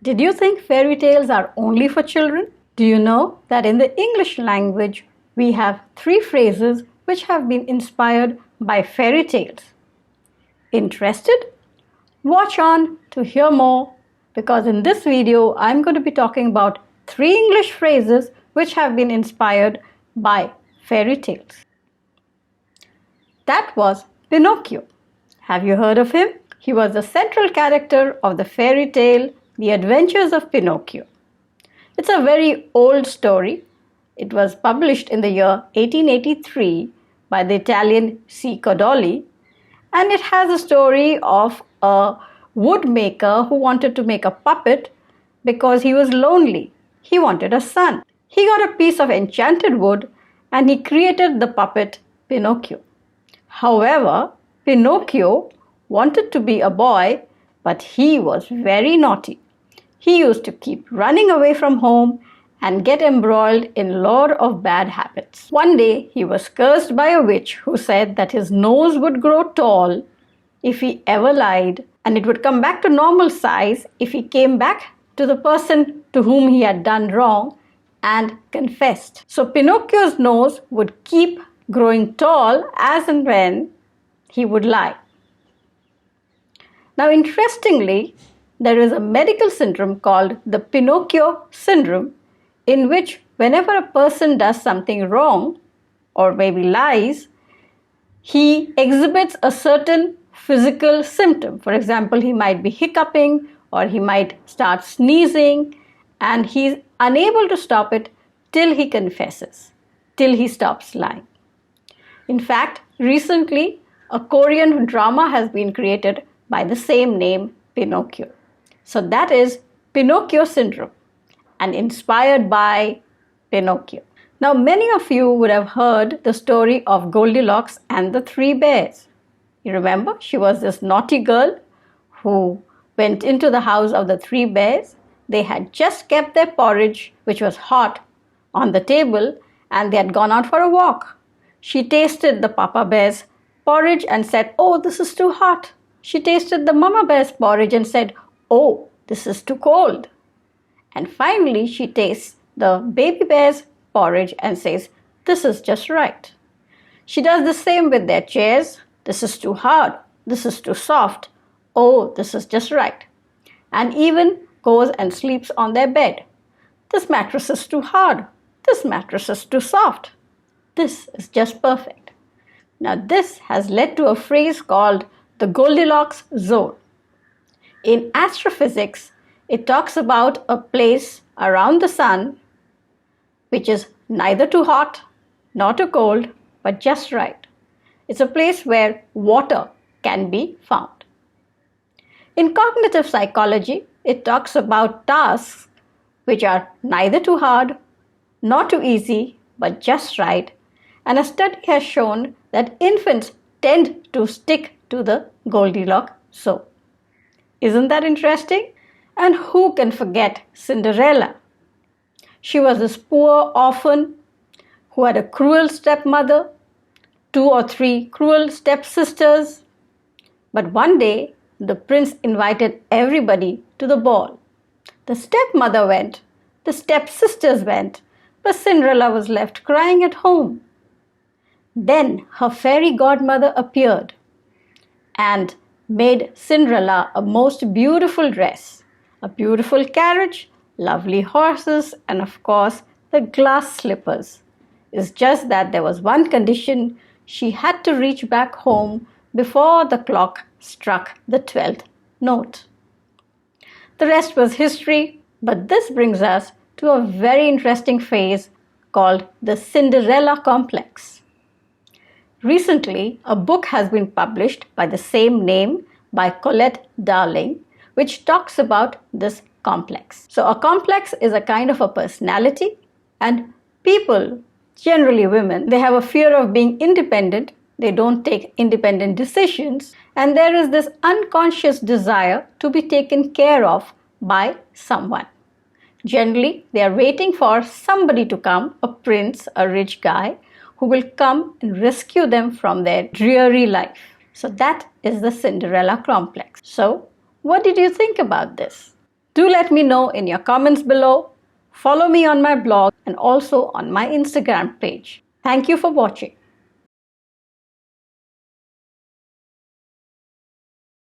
Did you think fairy tales are only for children? Do you know that in the English language we have 3 phrases which have been inspired by fairy tales? Interested? Watch on to hear more, because in this video I'm going to be talking about 3 English phrases which have been inspired by fairy tales. That was Pinocchio. Have you heard of him? He was the central character of the fairy tale The Adventures of Pinocchio. It's a very old story. It was published in the year 1883 by the Italian CTET, and it has a story of a woodmaker who wanted to make a puppet because he was lonely. He wanted a son. He got a piece of enchanted wood and he created the puppet Pinocchio. However, Pinocchio wanted to be a boy, but he was very naughty. He used to keep running away from home and get embroiled in a lot of bad habits. One day, he was cursed by a witch who said that his nose would grow tall if he ever lied, and it would come back to normal size if he came back to the person to whom he had done wrong and confessed. So Pinocchio's nose would keep growing tall as and when he would lie. Now, interestingly, there is a medical syndrome called the Pinocchio syndrome, in which whenever a person does something wrong or maybe lies, he exhibits a certain physical symptom. For example, he might be hiccuping or he might start sneezing, and he's unable to stop it till he confesses, till he stops lying. In fact, recently a Korean drama has been created by the same name, Pinocchio. So that is Pinocchio syndrome, and inspired by Pinocchio. Now, many of you would have heard the story of Goldilocks and the 3 bears. You remember, she was this naughty girl who went into the house of the 3 bears. They had just kept their porridge, which was hot, on the table, and they had gone out for a walk. She tasted the Papa Bear's porridge and said, "Oh, this is too hot." She tasted the Mama Bear's porridge and said, "Oh, this is too cold." And finally, she tastes the Baby Bear's porridge and says, "This is just right." She does the same with their chairs. "This is too hard. This is too soft. Oh, this is just right." And even goes and sleeps on their bed. "This mattress is too hard. This mattress is too soft. This is just perfect." Now, this has led to a phrase called the Goldilocks zone. In astrophysics, it talks about a place around the sun which is neither too hot nor too cold, but just right. It's a place where water can be found. In cognitive psychology, it talks about tasks which are neither too hard nor too easy, but just right. And a study has shown that infants tend to stick to the Goldilocks zone. Isn't that interesting? And who can forget Cinderella? She was this poor orphan who had a cruel stepmother, 2 or 3 cruel stepsisters. But one day, the prince invited everybody to the ball. The stepmother went, the stepsisters went, but Cinderella was left crying at home. Then her fairy godmother appeared and made Cinderella a most beautiful dress, a beautiful carriage, lovely horses, and of course the glass slippers. It's just that there was one condition: she had to reach back home before the clock struck the 12th note. The rest was history, but this brings us to a very interesting phase called the Cinderella complex. Recently, a book has been published by the same name by Colette Darling, which talks about this complex. So a complex is a kind of a personality, and people, generally women, they have a fear of being independent. They don't take independent decisions, and there is this unconscious desire to be taken care of by someone. Generally, they are waiting for somebody to come, a prince, a rich guy, who will come and rescue them from their dreary life. So that is the Cinderella complex. So, what did you think about this? Do let me know in your comments below. Follow me on my blog and also on my Instagram page. Thank you for watching.